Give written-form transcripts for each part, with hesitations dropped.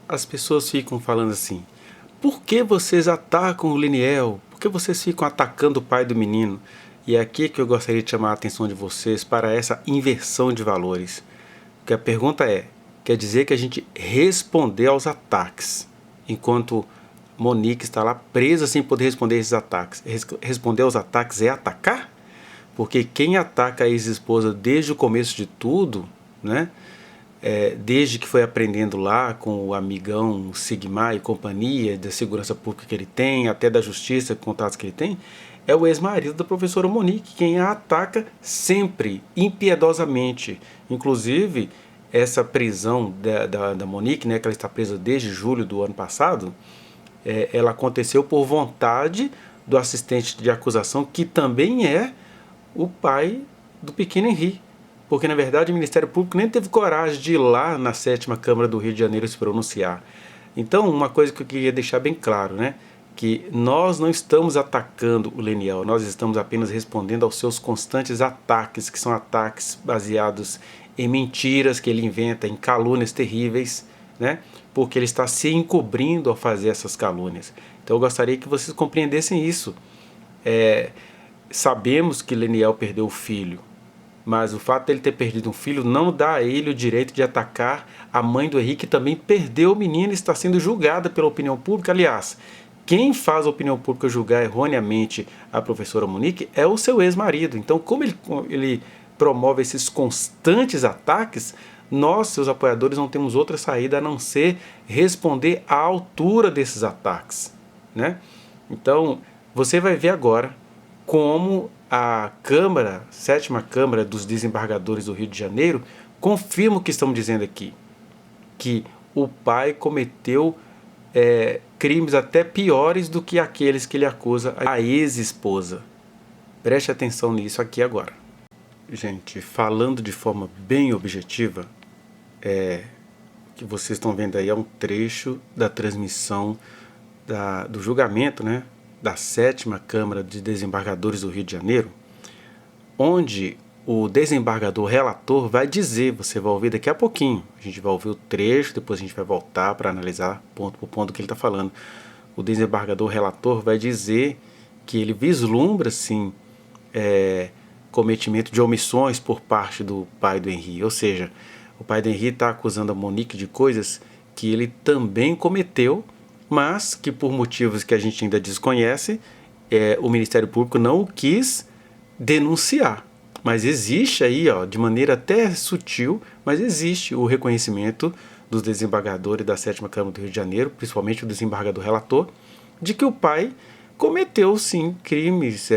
as pessoas ficam falando assim: por que vocês atacam o Leniel? Por que vocês ficam atacando o pai do menino? E é aqui que eu gostaria de chamar a atenção de vocês para essa inversão de valores. Porque a pergunta é: quer dizer que a gente responder aos ataques, enquanto Monique está lá presa sem poder responder a esses ataques? Responder aos ataques é atacar? Porque quem ataca a ex-esposa desde o começo de tudo, né? Desde que foi aprendendo lá com o amigão Sigmar e companhia, da segurança pública que ele tem, até da justiça, contatos que ele tem, é o ex-marido da professora Monique, quem a ataca sempre, impiedosamente. Inclusive, essa prisão da Monique, né, que ela está presa desde julho do ano passado, ela aconteceu por vontade do assistente de acusação, que também é o pai do pequeno Henri. Porque, na verdade, o Ministério Público nem teve coragem de ir lá na 7ª Câmara do Rio de Janeiro se pronunciar. Então, uma coisa que eu queria deixar bem claro, né? Que nós não estamos atacando o Leniel, nós estamos apenas respondendo aos seus constantes ataques, que são ataques baseados em mentiras que ele inventa, em calúnias terríveis, né? Porque ele está se encobrindo ao fazer essas calúnias. Então, eu gostaria que vocês compreendessem isso. Sabemos que Leniel perdeu o filho, mas o fato de ele ter perdido um filho não dá a ele o direito de atacar a mãe do Henrique, que também perdeu o menino e está sendo julgada pela opinião pública. Aliás, quem faz a opinião pública julgar erroneamente a professora Monique é o seu ex-marido. Então, como ele promove esses constantes ataques, nós, seus apoiadores, não temos outra saída a não ser responder à altura desses ataques, né? Então, você vai ver agora como a Câmara, 7ª Câmara dos Desembargadores do Rio de Janeiro, confirma o que estamos dizendo aqui, que o pai cometeu crimes até piores do que aqueles que ele acusa a ex-esposa. Preste atenção nisso aqui agora. Gente, falando de forma bem objetiva, o que vocês estão vendo aí é um trecho da transmissão do julgamento, né, da 7ª Câmara de Desembargadores do Rio de Janeiro, onde o desembargador relator vai dizer, você vai ouvir daqui a pouquinho, a gente vai ouvir o trecho, depois a gente vai voltar para analisar ponto por ponto o que ele está falando. O desembargador relator vai dizer que ele vislumbra, sim, cometimento de omissões por parte do pai do Henri, ou seja, o pai do Henri está acusando a Monique de coisas que ele também cometeu, mas que por motivos que a gente ainda desconhece, o Ministério Público não o quis denunciar. Mas existe aí, de maneira até sutil, mas existe o reconhecimento dos desembargadores da 7ª Câmara do Rio de Janeiro, principalmente o desembargador relator, de que o pai cometeu, sim, crimes,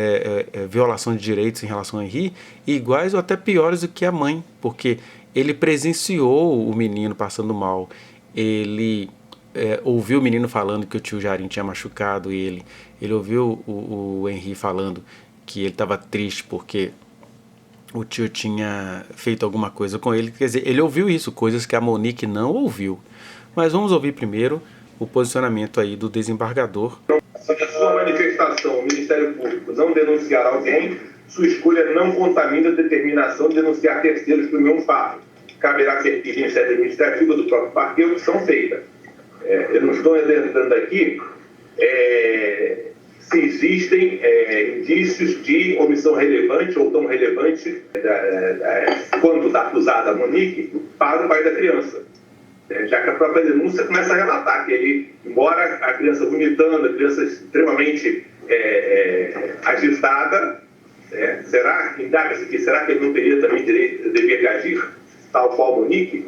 violação de direitos em relação a Henri, iguais ou até piores do que a mãe, porque ele presenciou o menino passando mal, ele ouviu o menino falando que o tio Jarim tinha machucado ele ouviu o Henri falando que ele estava triste porque o tio tinha feito alguma coisa com ele. Quer dizer, ele ouviu isso, coisas que a Monique não ouviu. Mas vamos ouvir primeiro o posicionamento aí do desembargador. Se a sua manifestação, o Ministério Público, não denunciar alguém, sua escolha não contamina a determinação de denunciar terceiros pelo mesmo fato. Caberá ser diligência administrativa do próprio parqueiro, que são feitas. Eu não estou adentrando aqui se existem indícios de omissão relevante ou tão relevante quanto da acusada Monique para o pai da criança. Já que a própria denúncia começa a relatar que ele, embora a criança vomitando, a criança extremamente agitada, será que ele não teria também dever de agir, tal qual Monique?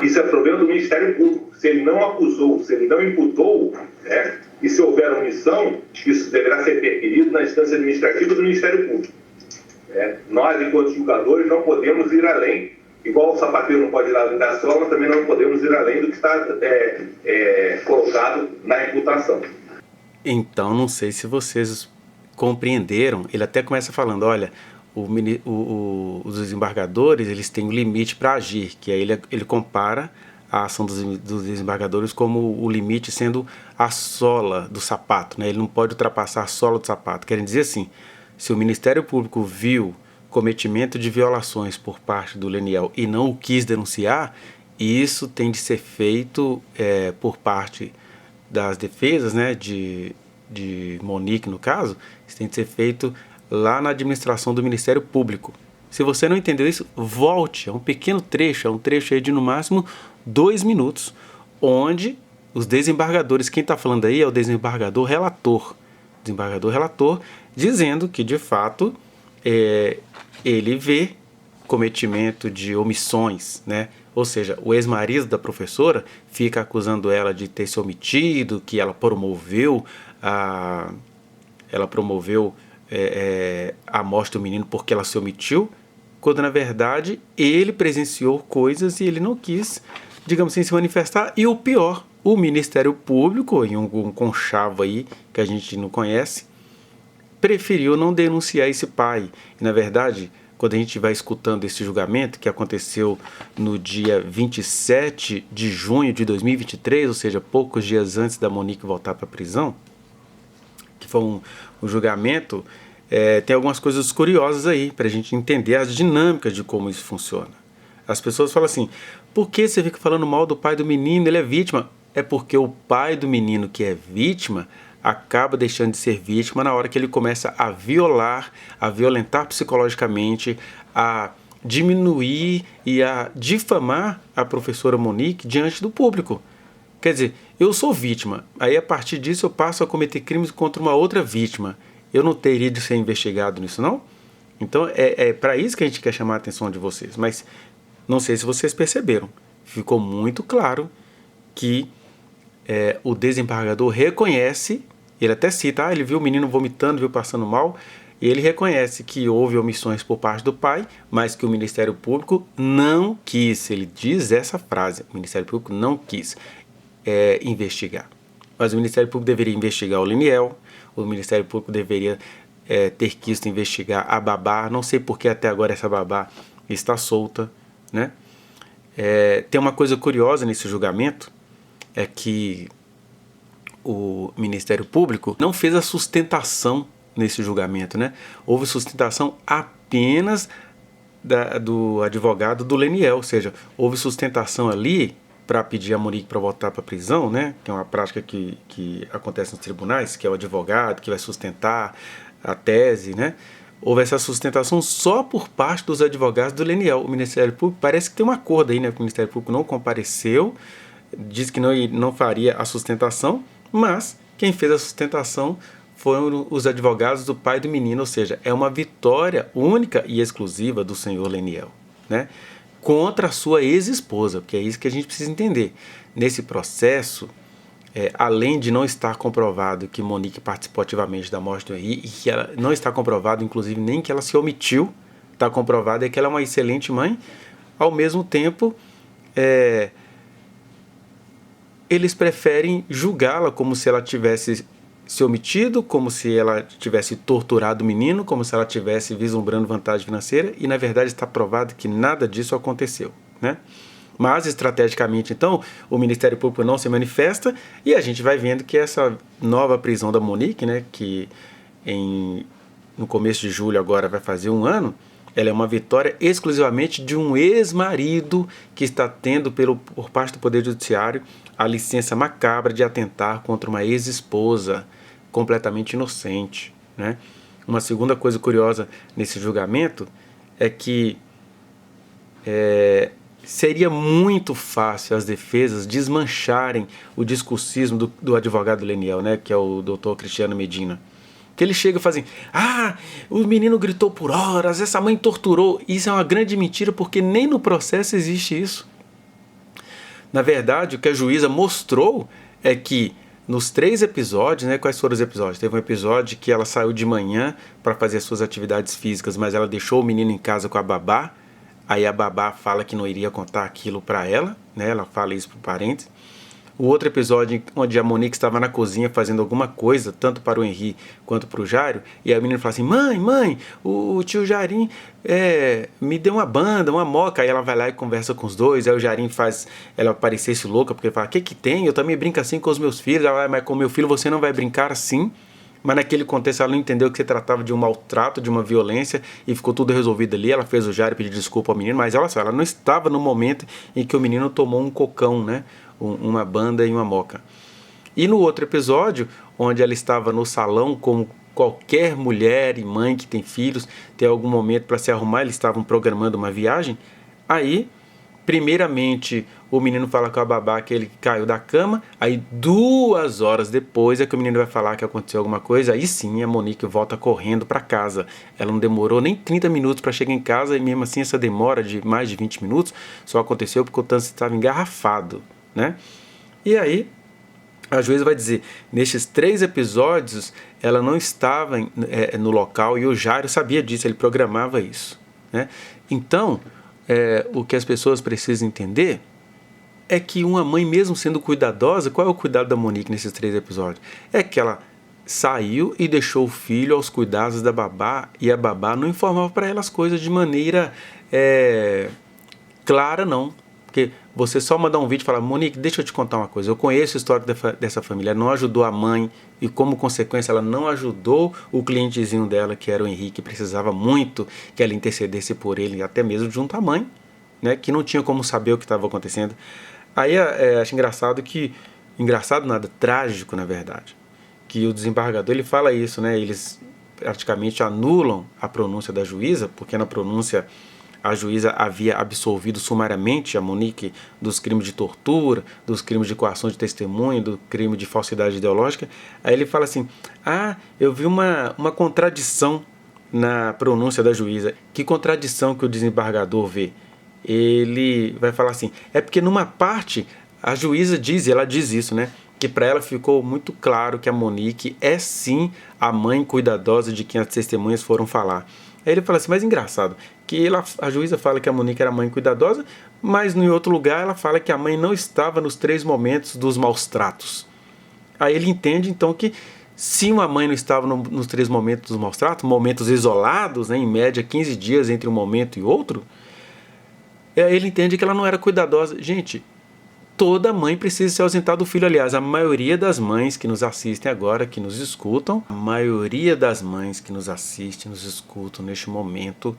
Isso é problema do Ministério Público. Se ele não acusou, se ele não imputou, e se houver omissão, isso deverá ser perquirido na instância administrativa do Ministério Público. Nós, enquanto julgadores, não podemos ir além, igual o sapateiro não pode ir além da sola, também não podemos ir além do que está colocado na imputação. Então, não sei se vocês compreenderam, ele até começa falando, olha, os desembargadores, eles têm um limite para agir, que aí ele compara a ação dos desembargadores como o limite sendo a sola do sapato, né? Ele não pode ultrapassar a sola do sapato. Querem dizer assim, se o Ministério Público viu cometimento de violações por parte do Leniel e não o quis denunciar, isso tem de ser feito por parte das defesas, né, de Monique no caso, isso tem de ser feito lá na administração do Ministério Público. Se você não entendeu isso, volte, é um pequeno trecho, é um trecho aí de no máximo 2 minutos, onde os desembargadores, quem está falando aí é o desembargador relator, dizendo que de fato ele vê cometimento de omissões, né? Ou seja, o ex-marido da professora fica acusando ela de ter se omitido, que ela promoveu a morte do menino porque ela se omitiu, quando na verdade ele presenciou coisas e ele não quis, digamos assim, se manifestar. E o pior, o Ministério Público, em um conchavo aí que a gente não conhece, preferiu não denunciar esse pai. E na verdade, quando a gente vai escutando esse julgamento, que aconteceu no dia 27 de junho de 2023, ou seja, poucos dias antes da Monique voltar para a prisão, que foi um julgamento, tem algumas coisas curiosas aí, para a gente entender as dinâmicas de como isso funciona. As pessoas falam assim, por que você fica falando mal do pai do menino, ele é vítima? É porque o pai do menino que é vítima acaba deixando de ser vítima na hora que ele começa a violentar psicologicamente, a diminuir e a difamar a professora Monique diante do público. Quer dizer, eu sou vítima, aí a partir disso eu passo a cometer crimes contra uma outra vítima. Eu não teria de ser investigado nisso, não? Então é para isso que a gente quer chamar a atenção de vocês. Mas não sei se vocês perceberam, ficou muito claro que o desembargador reconhece, ele até cita, ele viu o menino vomitando, viu passando mal, e ele reconhece que houve omissões por parte do pai, mas que o Ministério Público não quis, ele diz essa frase, o Ministério Público não quis investigar. Mas o Ministério Público deveria investigar o Liniel, o Ministério Público deveria ter quisto investigar a babá, não sei por que até agora essa babá está solta, né? Tem uma coisa curiosa nesse julgamento, é que o Ministério Público não fez a sustentação nesse julgamento, né? Houve sustentação apenas do advogado do Leniel, ou seja, houve sustentação ali para pedir a Monique para voltar para a prisão, né? Que é uma prática que acontece nos tribunais, que é o advogado que vai sustentar a tese, né? Houve essa sustentação só por parte dos advogados do Leniel. O Ministério Público parece que tem um acordo aí, né? O Ministério Público não compareceu, disse que não faria a sustentação, mas quem fez a sustentação foram os advogados do pai do menino, ou seja, é uma vitória única e exclusiva do senhor Leniel, né? Contra a sua ex-esposa, porque é isso que a gente precisa entender. Nesse processo, além de não estar comprovado que Monique participou ativamente da morte do Henri, e que ela não está comprovado, inclusive, nem que ela se omitiu, está comprovado que ela é uma excelente mãe, ao mesmo tempo, eles preferem julgá-la como se ela tivesse se omitido, como se ela tivesse torturado o menino, como se ela tivesse vislumbrando vantagem financeira, e na verdade está provado que nada disso aconteceu, né? Mas estrategicamente então o Ministério Público não se manifesta e a gente vai vendo que essa nova prisão da Monique, né, que no começo de julho agora vai fazer 1 ano, ela é uma vitória exclusivamente de um ex-marido que está tendo por parte do Poder Judiciário a licença macabra de atentar contra uma ex-esposa completamente inocente, né? Uma segunda coisa curiosa nesse julgamento é que seria muito fácil as defesas desmancharem o discursismo do advogado Leniel, né, que é o Dr. Cristiano Medina. Que ele chega e fala assim, o menino gritou por horas, essa mãe torturou. Isso é uma grande mentira, porque nem no processo existe isso. Na verdade, o que a juíza mostrou é que nos 3 episódios, né, quais foram os episódios? Teve um episódio que ela saiu de manhã para fazer as suas atividades físicas, mas ela deixou o menino em casa com a babá. Aí a babá fala que não iria contar aquilo para ela, né? Ela fala isso para o parente. O outro episódio onde a Monique estava na cozinha fazendo alguma coisa, tanto para o Henri quanto para o Jário, e a menina fala assim, mãe, o tio Jarim me deu uma banda, uma moca. Aí ela vai lá e conversa com os dois, aí o Jarim faz ela parecer louca, porque ele fala, que tem? Eu também brinco assim com os meus filhos. Ela, mas com meu filho você não vai brincar assim. Mas naquele contexto ela não entendeu que se tratava de um maltrato, de uma violência, e ficou tudo resolvido ali. Ela fez o Jairo pedir desculpa ao menino, mas olha só, ela não estava no momento em que o menino tomou um cocão, né? Uma banda e uma moca. E no outro episódio, onde ela estava no salão, como qualquer mulher e mãe que tem filhos, tem algum momento para se arrumar, eles estavam programando uma viagem, aí, primeiramente, o menino fala com a babá que ele caiu da cama, aí 2 horas depois é que o menino vai falar que aconteceu alguma coisa, aí sim a Monique volta correndo para casa. Ela não demorou nem 30 minutos para chegar em casa, e mesmo assim essa demora de mais de 20 minutos só aconteceu porque o trânsito estava engarrafado, né? E aí, a juíza vai dizer, nestes 3 episódios, ela não estava no local, e o Jairo sabia disso, ele programava isso, né? Então, o que as pessoas precisam entender é que uma mãe, mesmo sendo cuidadosa, qual é o cuidado da Monique nesses 3 episódios? É que ela saiu e deixou o filho aos cuidados da babá, e a babá não informava para ela as coisas de maneira clara, não. Porque você só mandar um vídeo e falar, Monique, deixa eu te contar uma coisa, eu conheço a história dessa família, ela não ajudou a mãe, e como consequência ela não ajudou o clientezinho dela, que era o Henrique, precisava muito que ela intercedesse por ele, até mesmo junto à mãe, né, que não tinha como saber o que estava acontecendo. Aí acho engraçado nada, trágico na verdade, que o desembargador ele fala isso, né, eles praticamente anulam a pronúncia da juíza, porque na pronúncia a juíza havia absolvido sumariamente a Monique dos crimes de tortura, dos crimes de coação de testemunha, do crime de falsidade ideológica. Aí ele fala assim, eu vi uma contradição na pronúncia da juíza. Que contradição que o desembargador vê? Ele vai falar assim, é porque numa parte a juíza diz, e ela diz isso, né? Que para ela ficou muito claro que a Monique é sim a mãe cuidadosa de quem as testemunhas foram falar. Aí ele fala assim, mas engraçado, que a juíza fala que a Monique era mãe cuidadosa, mas em outro lugar ela fala que a mãe não estava nos 3 momentos dos maus tratos. Aí ele entende então que se uma mãe não estava nos 3 momentos dos maus tratos, momentos isolados, né, em média 15 dias entre um momento e outro, ele entende que ela não era cuidadosa. Gente, toda mãe precisa se ausentar do filho. Aliás, a maioria das mães que nos assistem agora, que nos escutam, a maioria das mães que nos assistem, nos escutam neste momento,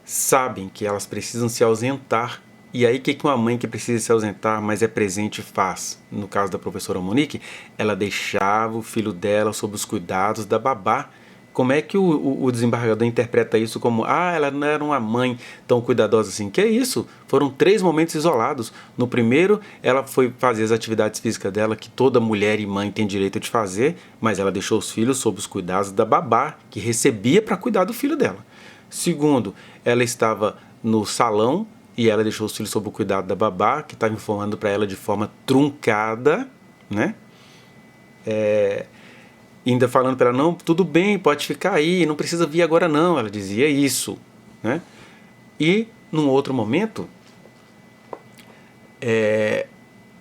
sabem que elas precisam se ausentar. E aí o que uma mãe que precisa se ausentar, mas é presente, faz? No caso da professora Monique, ela deixava o filho dela sob os cuidados da babá. Como é que o desembargador interpreta isso como, ela não era uma mãe tão cuidadosa assim? Que é isso? Foram 3 momentos isolados. No primeiro, ela foi fazer as atividades físicas dela, que toda mulher e mãe tem direito de fazer, mas ela deixou os filhos sob os cuidados da babá, que recebia para cuidar do filho dela. Segundo, ela estava no salão e ela deixou os filhos sob o cuidado da babá, que estava informando para ela de forma truncada, né? Ainda falando para ela, não, tudo bem, pode ficar aí, não precisa vir agora não. Ela dizia isso, né? E num outro momento,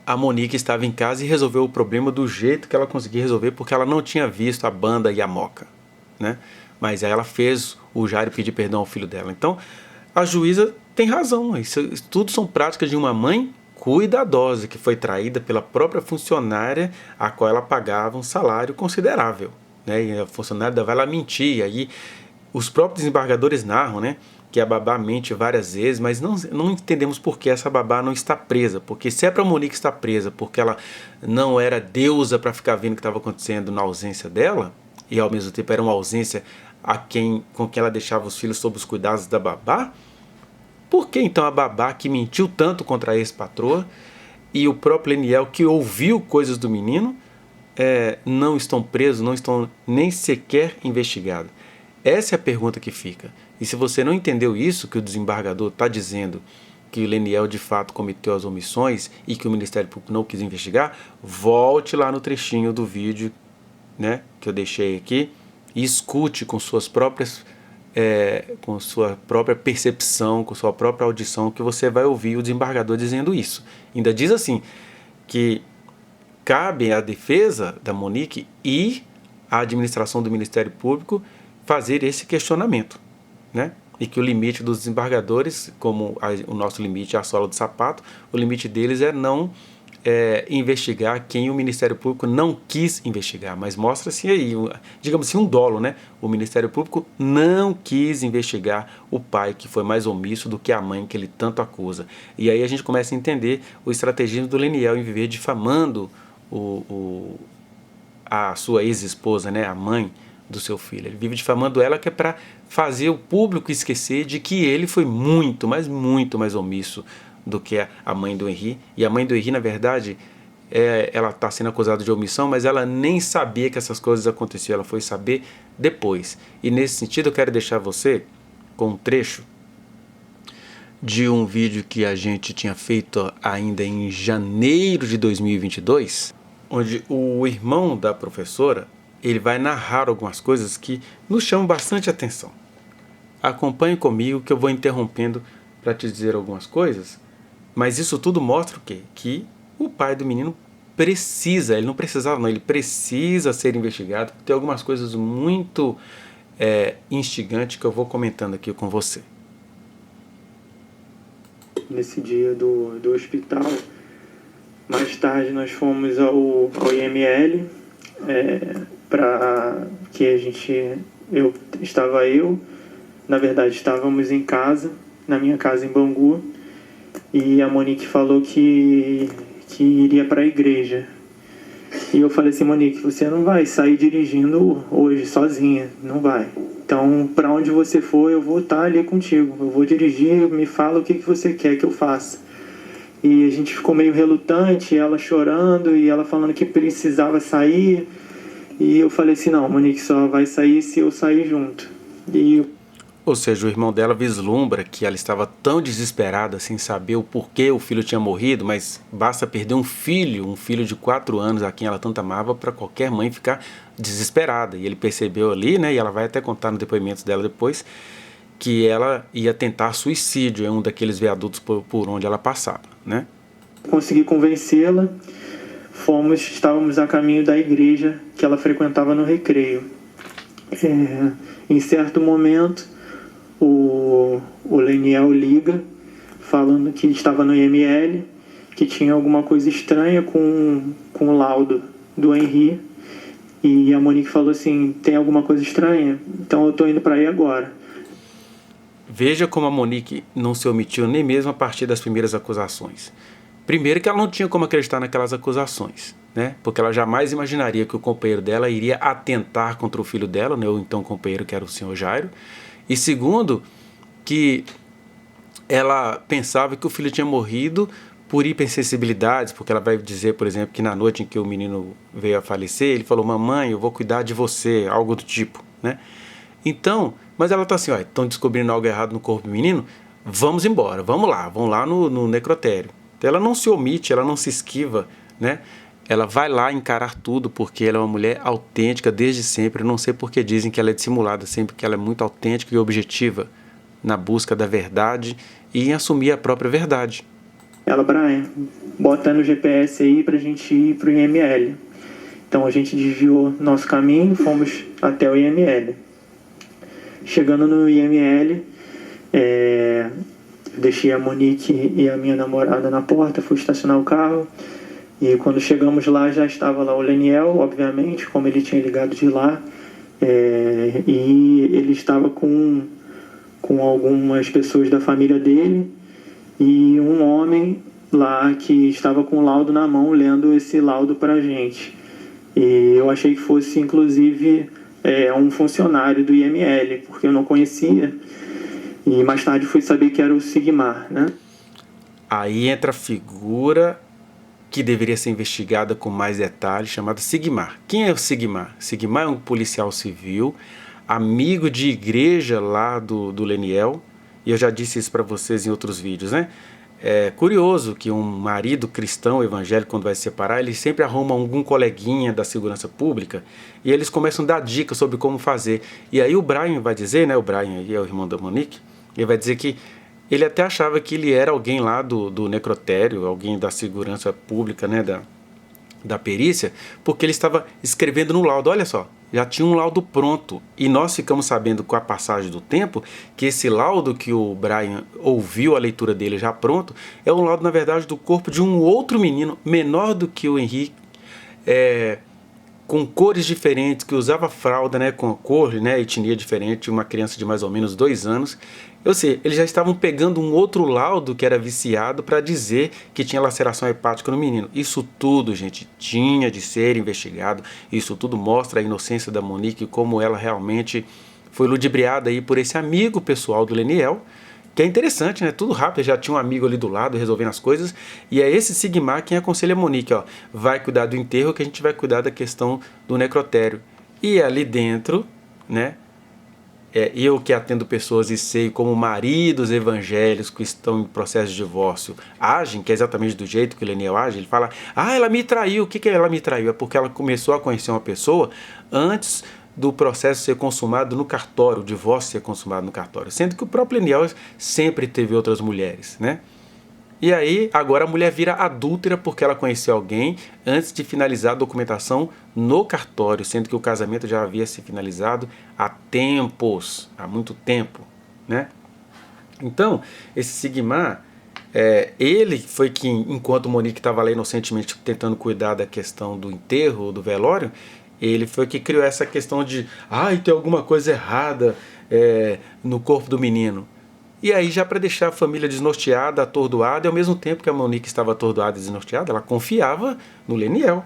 a Monique estava em casa e resolveu o problema do jeito que ela conseguia resolver, porque ela não tinha visto a banda e a moca, né? Mas aí ela fez o Jairo pedir perdão ao filho dela. Então, a juíza tem razão. Isso tudo são práticas de uma mãe cuidadosa, que foi traída pela própria funcionária a qual ela pagava um salário considerável, né? E a funcionária vai lá mentir. E aí os próprios desembargadores narram, né, que a babá mente várias vezes, mas não entendemos por que essa babá não está presa. Porque se é para Monique estar presa porque ela não era deusa para ficar vendo o que estava acontecendo na ausência dela, e ao mesmo tempo era uma ausência com quem ela deixava os filhos sob os cuidados da babá, por que então a babá que mentiu tanto contra a ex-patroa e o próprio Leniel, que ouviu coisas do menino, não estão presos, não estão nem sequer investigados? Essa é a pergunta que fica. E se você não entendeu isso, que o desembargador está dizendo que o Leniel de fato cometeu as omissões e que o Ministério Público não quis investigar, volte lá no trechinho do vídeo, né, que eu deixei aqui, e escute com suas próprias com sua própria percepção, com sua própria audição, que você vai ouvir o desembargador dizendo isso. Ainda diz assim, que cabe à defesa da Monique e à administração do Ministério Público fazer esse questionamento, né? E que o limite dos desembargadores, como o nosso limite é a sola do sapato, o limite deles é não investigar quem o Ministério Público não quis investigar, mas mostra-se aí, digamos assim, um dolo, né? O Ministério Público não quis investigar o pai, que foi mais omisso do que a mãe, que ele tanto acusa. E aí a gente começa a entender o estrategismo do Leniel em viver difamando a sua ex-esposa, né? A mãe do seu filho. Ele vive difamando ela, que é para fazer o público esquecer de que ele foi muito, mas muito mais omisso do que a mãe do Henri. E a mãe do Henri, na verdade, ela está sendo acusada de omissão, mas ela nem sabia que essas coisas aconteciam, ela foi saber depois. E nesse sentido eu quero deixar você com um trecho de um vídeo que a gente tinha feito ainda em janeiro de 2022, onde o irmão da professora, ele vai narrar algumas coisas que nos chamam bastante atenção. Acompanhe comigo que eu vou interrompendo para te dizer algumas coisas, mas isso tudo mostra o quê? Que o pai do menino precisa, ele não precisava não, ele precisa ser investigado, porque tem algumas coisas muito instigantes que eu vou comentando aqui com você. Nesse dia do hospital, mais tarde nós fomos ao IML, para que na verdade estávamos em casa, na minha casa em Bangu, e a Monique falou que iria para a igreja. E eu falei assim: Monique, você não vai sair dirigindo hoje sozinha, não vai. Então, para onde você for, eu vou estar ali contigo, eu vou dirigir, me fala o que você quer que eu faça. E a gente ficou meio relutante, ela chorando e ela falando que precisava sair. E eu falei assim: não, Monique, só vai sair se eu sair junto. Ou seja, o irmão dela vislumbra que ela estava tão desesperada sem saber o porquê o filho tinha morrido, mas basta perder um filho de 4 anos a quem ela tanto amava, para qualquer mãe ficar desesperada. E ele percebeu ali, né, e ela vai até contar no depoimento dela depois, que ela ia tentar suicídio em um daqueles viadutos por onde ela passava, né? Consegui convencê-la, estávamos a caminho da igreja que ela frequentava no recreio. Em certo momento, o Leniel liga, falando que estava no IML, que tinha alguma coisa estranha com o laudo do Henri. E a Monique falou assim: tem alguma coisa estranha? Então eu estou indo para aí agora. Veja como a Monique não se omitiu nem mesmo a partir das primeiras acusações. Primeiro que ela não tinha como acreditar naquelas acusações, né? Porque ela jamais imaginaria que o companheiro dela iria atentar contra o filho dela, né? O então companheiro, que era o senhor Jairo. E segundo, que ela pensava que o filho tinha morrido por hipersensibilidades, porque ela vai dizer, por exemplo, que na noite em que o menino veio a falecer, ele falou: mamãe, eu vou cuidar de você, algo do tipo, né? Então, mas ela está assim: estão descobrindo algo errado no corpo do menino, vamos embora, vamos lá no necrotério. Então, ela não se omite, ela não se esquiva, né? Ela vai lá encarar tudo, porque ela é uma mulher autêntica desde sempre. Eu não sei porque dizem que ela é dissimulada, sempre que ela é muito autêntica e objetiva na busca da verdade e em assumir a própria verdade. Ela: Brian, bota no GPS aí pra gente ir pro IML. Então a gente desviou nosso caminho, fomos até o IML. Chegando no IML, eu deixei a Monique e a minha namorada na porta, fui estacionar o carro. E quando chegamos lá, já estava lá o Leniel, obviamente, como ele tinha ligado de lá. E ele estava com algumas pessoas da família dele e um homem lá que estava com o laudo na mão, lendo esse laudo pra gente. E eu achei que fosse, inclusive, um funcionário do IML, porque eu não conhecia. E mais tarde fui saber que era o Sigmar, né? Aí entra a figura que deveria ser investigada com mais detalhes, chamada Sigmar. Quem é o Sigmar? Sigmar é um policial civil, amigo de igreja lá do Leniel, e eu já disse isso para vocês em outros vídeos, né? É curioso que um marido cristão evangélico, quando vai se separar, ele sempre arruma algum coleguinha da segurança pública e eles começam a dar dicas sobre como fazer. E aí o Brian vai dizer, né? O Brian aí é o irmão da Monique, ele vai dizer que ele até achava que ele era alguém lá do necrotério, alguém da segurança pública, né, da perícia, porque ele estava escrevendo no laudo. Olha só, já tinha um laudo pronto. E nós ficamos sabendo com a passagem do tempo que esse laudo que o Brian ouviu a leitura dele já pronto, é um laudo, na verdade, do corpo de um outro menino, menor do que o Henri, com cores diferentes, que usava fralda, né, com cor, né, etnia diferente, uma criança de mais ou menos 2 anos. Ou seja, eles já estavam pegando um outro laudo que era viciado para dizer que tinha laceração hepática no menino. Isso tudo, gente, tinha de ser investigado. Isso tudo mostra a inocência da Monique, como ela realmente foi ludibriada aí por esse amigo pessoal do Leniel, que é interessante, né? Tudo rápido, já tinha um amigo ali do lado resolvendo as coisas. E é esse Sigmar quem aconselha a Monique, ó, vai cuidar do enterro que a gente vai cuidar da questão do necrotério. E ali dentro, né? Eu que atendo pessoas e sei como maridos evangélicos que estão em processo de divórcio agem, que é exatamente do jeito que o Leniel age. Ele fala, ela me traiu. O que ela me traiu? É porque ela começou a conhecer uma pessoa antes do processo ser consumado no cartório, o divórcio ser consumado no cartório, sendo que o próprio Leniel sempre teve outras mulheres, né? E aí, agora a mulher vira adúltera porque ela conheceu alguém antes de finalizar a documentação no cartório, sendo que o casamento já havia se finalizado há tempos, há muito tempo, né? Então, esse Sigmar, ele foi que, enquanto Monique estava lá inocentemente tentando cuidar da questão do enterro, do velório, ele foi que criou essa questão de, tem alguma coisa errada no corpo do menino. E aí, já para deixar a família desnorteada, atordoada, e ao mesmo tempo que a Monique estava atordoada e desnorteada, ela confiava no Leniel,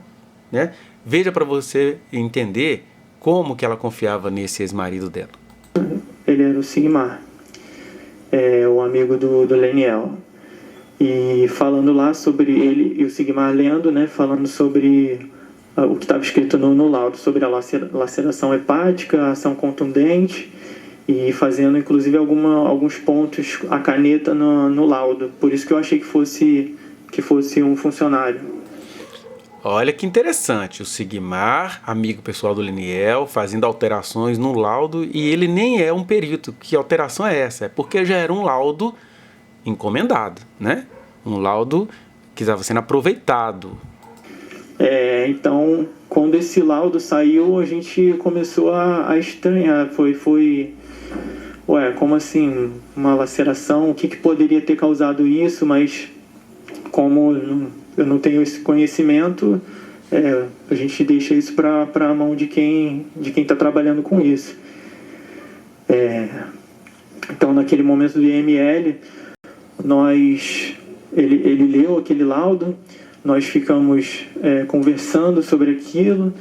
né? Veja para você entender como que ela confiava nesse ex-marido dela. Ele era o Sigmar, o amigo do Leniel. E falando lá sobre ele e o Sigmar lendo, né, falando sobre o que estava escrito no laudo, sobre a laceração hepática, a ação contundente, e fazendo inclusive alguns pontos a caneta no laudo. Por isso que eu achei que fosse um funcionário. Olha que interessante, o Sigmar, amigo pessoal do Leniel, fazendo alterações no laudo, e ele nem é um perito. Que alteração é essa? É porque já era um laudo encomendado, né? Um laudo que estava sendo aproveitado. Então, quando esse laudo saiu, a gente começou a estranhar. Como assim? Uma laceração? O que poderia ter causado isso? Mas como eu não tenho esse conhecimento, a gente deixa isso para a mão de quem está trabalhando com isso. Então, naquele momento do IML, ele leu aquele laudo, nós ficamos conversando sobre aquilo,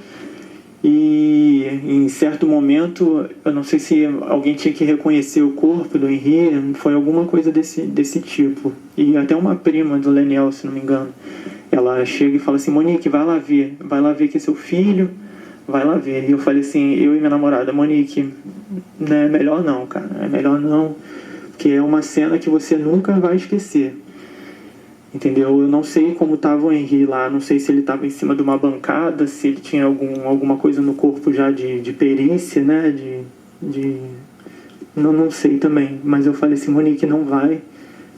e em certo momento, eu não sei se alguém tinha que reconhecer o corpo do Henri, foi alguma coisa desse tipo. E até uma prima do Leniel, se não me engano, ela chega e fala assim, Monique, vai lá ver que é seu filho, vai lá ver. E eu falei assim, eu e minha namorada, Monique, é melhor não, cara, é melhor não, porque é uma cena que você nunca vai esquecer. Entendeu? Eu não sei como estava o Henri lá, não sei se ele estava em cima de uma bancada, se ele tinha alguma coisa no corpo já de perícia, né? Não sei também, mas eu falei assim, Monique, não vai,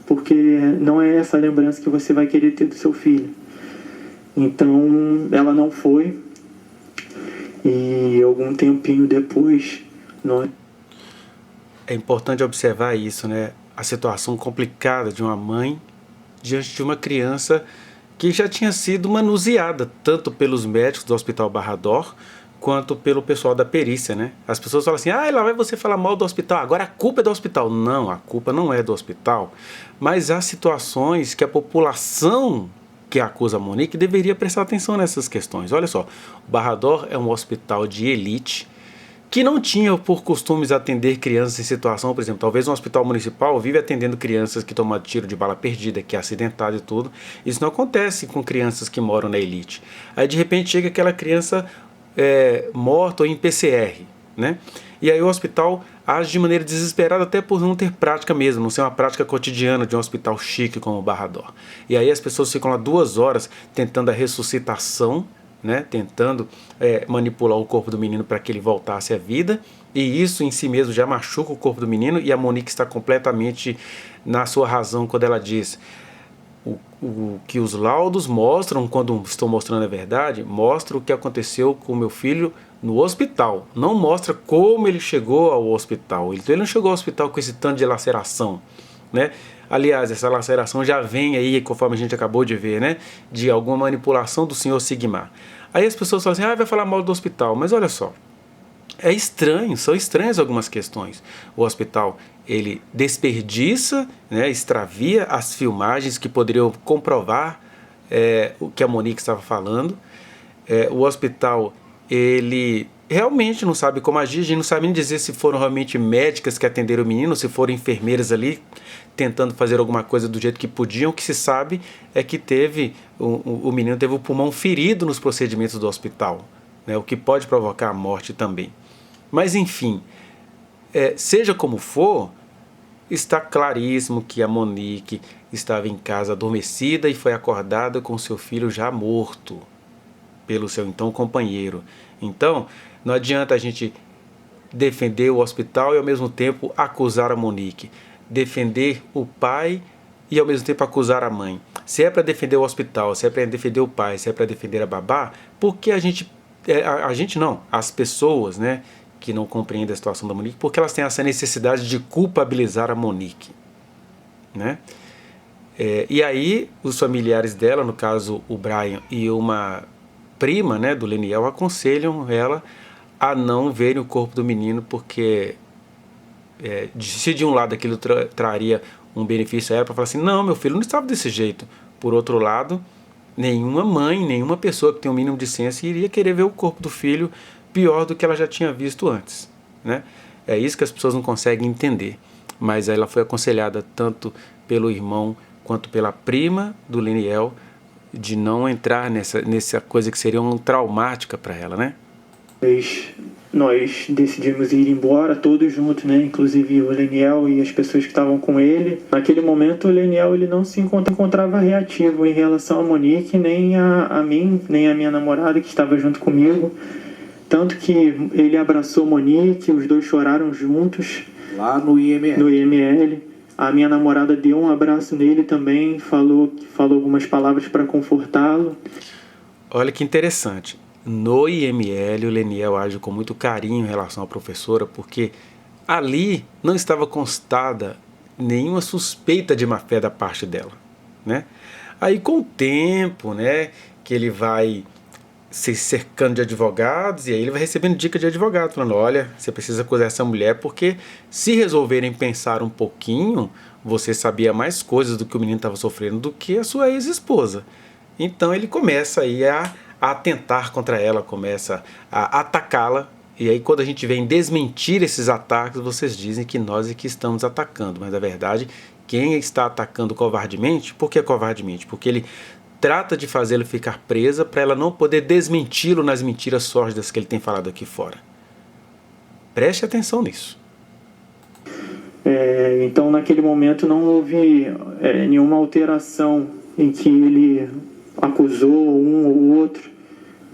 porque não é essa lembrança que você vai querer ter do seu filho. Então, ela não foi, e algum tempinho depois... É importante observar isso, né? A situação complicada de uma mãe diante de uma criança que já tinha sido manuseada, tanto pelos médicos do Hospital Barra d'Or, quanto pelo pessoal da perícia, né? As pessoas falam assim, lá vai você falar mal do hospital, agora a culpa é do hospital. Não, a culpa não é do hospital, mas há situações que a população que acusa a Monique deveria prestar atenção nessas questões. Olha só, o Barra d'Or é um hospital de elite, que não tinha por costumes atender crianças em situação, por exemplo, talvez um hospital municipal vive atendendo crianças que tomam tiro de bala perdida, que é acidentado e tudo. Isso não acontece com crianças que moram na elite. Aí de repente chega aquela criança morta ou em PCR, né? E aí o hospital age de maneira desesperada, até por não ter prática mesmo, não ser uma prática cotidiana de um hospital chique como o Barra d'Or. E aí as pessoas ficam lá 2 horas tentando a ressuscitação, né, tentando manipular o corpo do menino para que ele voltasse à vida, e isso em si mesmo já machuca o corpo do menino, e a Monique está completamente na sua razão quando ela diz o que os laudos mostram, quando estou mostrando a verdade, mostra o que aconteceu com o meu filho no hospital. Não mostra como ele chegou ao hospital. Ele não chegou ao hospital com esse tanto de laceração, né? Aliás, essa laceração já vem aí, conforme a gente acabou de ver, né? De alguma manipulação do senhor Sigmar. Aí as pessoas falam assim, vai falar mal do hospital. Mas olha só, é estranho, são estranhas algumas questões. O hospital, ele desperdiça, né, extravia as filmagens que poderiam comprovar o que a Monique estava falando. O hospital, ele realmente não sabe como agir, a gente não sabe nem dizer se foram realmente médicas que atenderam o menino, se foram enfermeiras ali tentando fazer alguma coisa do jeito que podiam. O que se sabe é que o menino teve o pulmão ferido nos procedimentos do hospital, né, o que pode provocar a morte também. Mas enfim, seja como for, está claríssimo que a Monique estava em casa adormecida e foi acordada com seu filho já morto pelo seu então companheiro. Então, não adianta a gente defender o hospital e ao mesmo tempo acusar a Monique, defender o pai e ao mesmo tempo acusar a mãe. Se é para defender o hospital, se é para defender o pai, se é para defender a babá, por que a gente não, as pessoas, né, que não compreendem a situação da Monique, porque elas têm essa necessidade de culpabilizar a Monique, né? E aí os familiares dela, no caso o Brian e uma prima, né, do Leniel, aconselham ela a não verem o corpo do menino, porque se de um lado aquilo traria um benefício a ela, para falar assim, não, meu filho não estava desse jeito. Por outro lado, nenhuma mãe, nenhuma pessoa que tem um mínimo de senso iria querer ver o corpo do filho pior do que ela já tinha visto antes, né? É isso que as pessoas não conseguem entender. Mas ela foi aconselhada tanto pelo irmão quanto pela prima do Leniel de não entrar nessa coisa que seria traumática para ela, né? Nós decidimos ir embora todos juntos, né? Inclusive o Leniel e as pessoas que estavam com ele. Naquele momento o Leniel ele não se encontrava reativo em relação a Monique, nem a mim, nem a minha namorada que estava junto comigo. Tanto que ele abraçou Monique, os dois choraram juntos. Lá no IML. No IML. A minha namorada deu um abraço nele também, falou algumas palavras para confortá-lo. Olha que interessante. No IML, o Leniel age com muito carinho em relação à professora, porque ali não estava constada nenhuma suspeita de má-fé da parte dela, né? Aí com o tempo, né, que ele vai se cercando de advogados, e aí ele vai recebendo dica de advogado, falando, olha, você precisa acusar essa mulher, porque se resolverem pensar um pouquinho, você sabia mais coisas do que o menino estava sofrendo do que a sua ex-esposa. Então ele começa aí a atentar contra ela, começa a atacá-la, e aí quando a gente vem desmentir esses ataques, vocês dizem que nós é que estamos atacando, mas na verdade, quem está atacando covardemente, por que covardemente? Porque ele trata de fazê-la ficar presa para ela não poder desmenti-lo nas mentiras sórdidas que ele tem falado aqui fora. Preste atenção nisso. Então naquele momento não houve nenhuma alteração em que ele acusou um ou outro,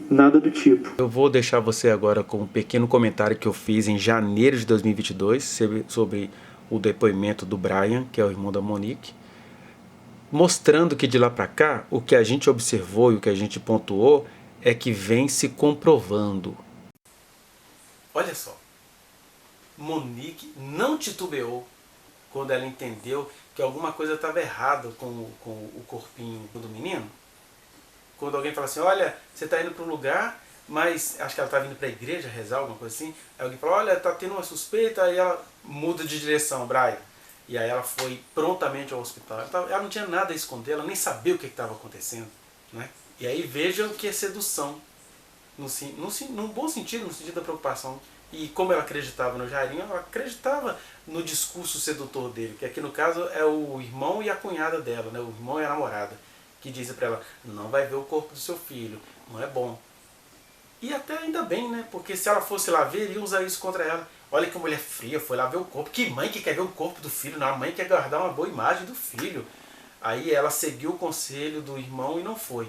nada do tipo. Eu vou deixar você agora com um pequeno comentário que eu fiz em janeiro de 2022 sobre o depoimento do Brian, que é o irmão da Monique, mostrando que de lá para cá, o que a gente observou e o que a gente pontuou é que vem se comprovando. Olha só, Monique não titubeou quando ela entendeu que alguma coisa estava errada com o corpinho do menino. Quando alguém fala assim, olha, você está indo para um lugar, mas acho que ela estava indo para a igreja rezar, alguma coisa assim. Aí alguém fala, olha, está tendo uma suspeita, aí ela muda de direção, Brian. E aí ela foi prontamente ao hospital. Ela não tinha nada a esconder, ela nem sabia o que estava acontecendo, né? E aí vejam o que é sedução, num bom sentido, no sentido da preocupação. E como ela acreditava no Jairinho, ela acreditava no discurso sedutor dele, que aqui no caso é o irmão e a cunhada dela, né? O irmão e a namorada, que dizem para ela, não vai ver o corpo do seu filho, não é bom. E até ainda bem, né? Porque se ela fosse lá ver, iria usar isso contra ela. Olha que mulher fria, foi lá ver o corpo. Que mãe que quer ver o corpo do filho? Não, a mãe quer guardar uma boa imagem do filho. Aí ela seguiu o conselho do irmão e não foi.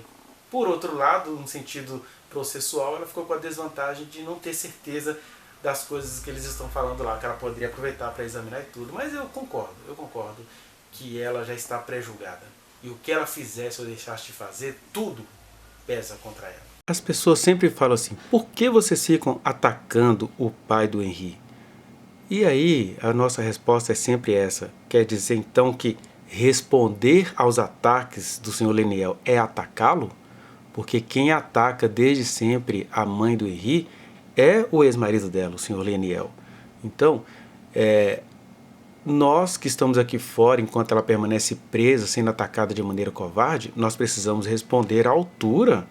Por outro lado, no sentido processual, ela ficou com a desvantagem de não ter certeza das coisas que eles estão falando lá, que ela poderia aproveitar para examinar e tudo. Mas eu concordo que ela já está pré-julgada. e o que ela fizesse ou deixasse de fazer, tudo pesa contra ela. As pessoas sempre falam assim, por que vocês ficam atacando o pai do Henri? E aí a nossa resposta é sempre essa, quer dizer então que responder aos ataques do senhor Leniel é atacá-lo? Porque quem ataca desde sempre a mãe do Henri é o ex-marido dela, o senhor Leniel. Então, nós que estamos aqui fora, enquanto ela permanece presa, sendo atacada de maneira covarde, nós precisamos responder à altura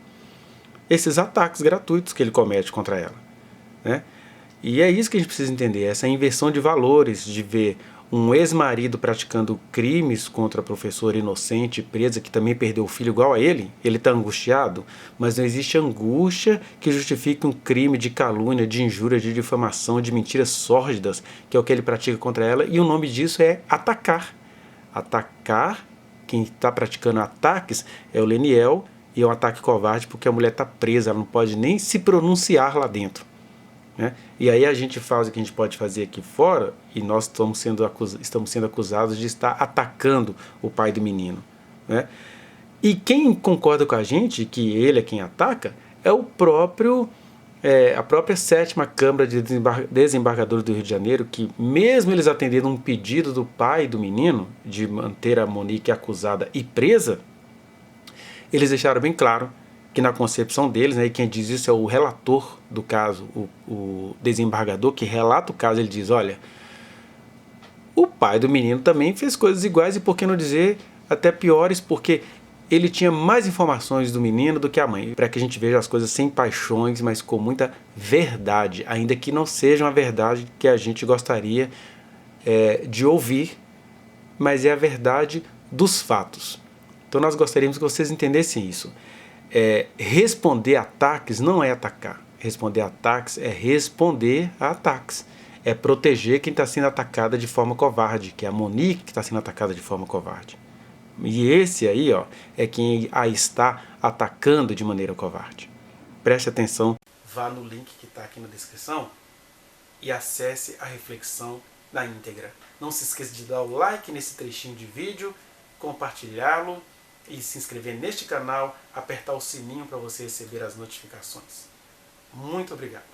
esses ataques gratuitos que ele comete contra ela, né? E é isso que a gente precisa entender, essa inversão de valores, de ver um ex-marido praticando crimes contra a professora inocente, presa, que também perdeu o filho igual a ele está angustiado, mas não existe angústia que justifique um crime de calúnia, de injúria, de difamação, de mentiras sórdidas, que é o que ele pratica contra ela, e o nome disso é atacar. Atacar, quem está praticando ataques é o Leniel, e é um ataque covarde porque a mulher está presa, ela não pode nem se pronunciar lá dentro, né? E aí a gente faz o que a gente pode fazer aqui fora e nós estamos sendo acusados de estar atacando o pai do menino, né? E quem concorda com a gente que ele é quem ataca é a própria 7ª Câmara de Desembargadores do Rio de Janeiro, que mesmo eles atendendo um pedido do pai do menino de manter a Monique acusada e presa, eles deixaram bem claro que na concepção deles, né, e quem diz isso é o relator do caso, o desembargador que relata o caso, ele diz, olha, o pai do menino também fez coisas iguais e por que não dizer até piores, porque ele tinha mais informações do menino do que a mãe, para que a gente veja as coisas sem paixões, mas com muita verdade, ainda que não seja uma verdade que a gente gostaria de ouvir, mas é a verdade dos fatos. Então nós gostaríamos que vocês entendessem isso. Responder ataques não é atacar. Responder ataques é responder a ataques. É proteger quem está sendo atacada de forma covarde, que é a Monique que está sendo atacada de forma covarde. E esse aí, ó, é quem a está atacando de maneira covarde. Preste atenção. Vá no link que está aqui na descrição e acesse a reflexão na íntegra. Não se esqueça de dar o like nesse trechinho de vídeo, compartilhá-lo e se inscrever neste canal, apertar o sininho para você receber as notificações. Muito obrigado.